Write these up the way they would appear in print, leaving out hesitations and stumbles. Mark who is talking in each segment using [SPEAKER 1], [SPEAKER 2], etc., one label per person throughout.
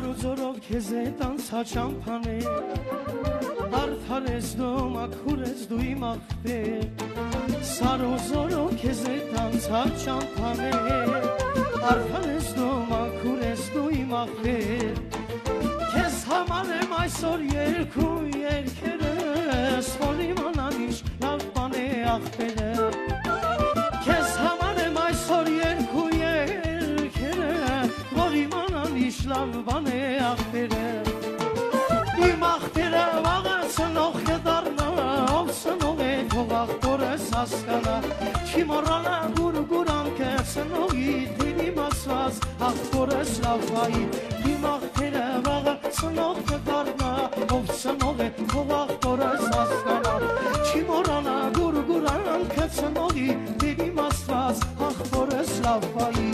[SPEAKER 1] Սարուձորով քեզ հետ անցա ճամփաներ Արդար ես դու մաքուր ես դու իմ աղբեր Սարուձորով քեզ հետ անցա ճամփաներ Արդար ես դու մաքուր ես դու իմ աղբեր Քեզ համար եմ այսօր երկու երկերս Որ իմանան ինչ լավ բան է աղբերը Քեզ համար եմ այսօր երկու երկերը Որ իմանան ինչ լավ բան է աղբերը Իմ աղբերը վաղը ծնող կդառնա Ով ծնող է թող աղբորս հասկանա Չի մոռանա գուրգուրանքը ծնողի Դին իմացված աղբորս լավայի Իմ աղբերը վաղը ծնող կդառնա Ով ծնող է թող աղբորս հասկանա Չի մոռանա գուրգուրանքը ծնողի Դին իմացված աղբորս լավայի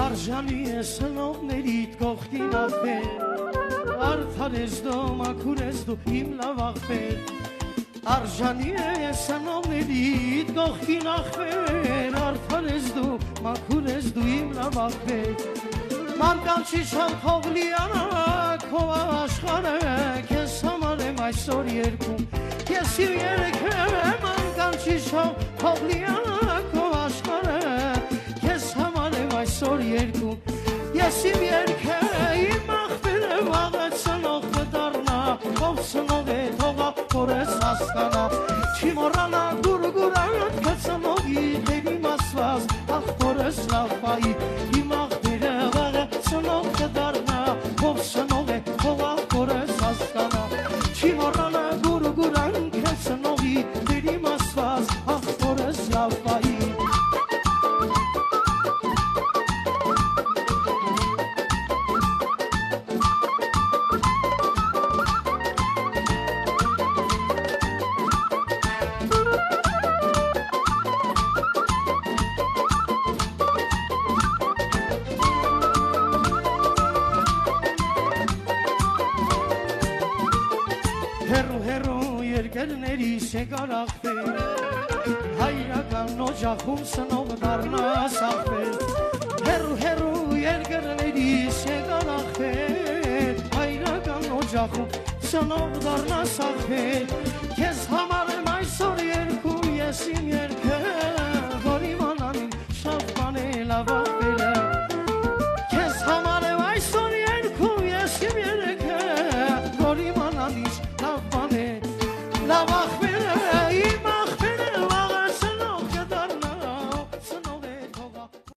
[SPEAKER 1] Արժանի ես հնողներիդ կողքին աղբեր Արդար ես դու մաքուր ես դու իմ լավ աղբեր Արժանի ես հնողներիդ կողքին աղբեր Արդար ես դու մաքուր ես դու իմ լավ աղբեր Մանկանչի շան թող լիանա քո աշխարհը Քեզ համար եմ այսօր երգում Ես իմ երգեմ մանկանչի շան թող լիանա քո աշխարհը Քեզ համար եմ այսօր երգում Ես իմ երգեմ իմ աղբերը վաղը ծնող կդառնա Ով ծնող է թող աղբորս հասկանա Չի մոռանա գուրգուրանք կծնողի Դեն իմացված աղբորս լավայի Իմ աղբերը վաղը ծնող կդառնա Ով ծնող է թող աղբորս հասկանա Չի մոռանա գուրգուրանք կծնողի Դեն իմացված աղբորս լավայի Երկերներիս եկար աղբեր Հայրական օջախում սնող դառնաս աղբեր Հերու երկերներիս եկար աղբեր Հայրական օջախում սնող դառնաս աղբեր Քեզ համար եմ այսօր երկու ես իմ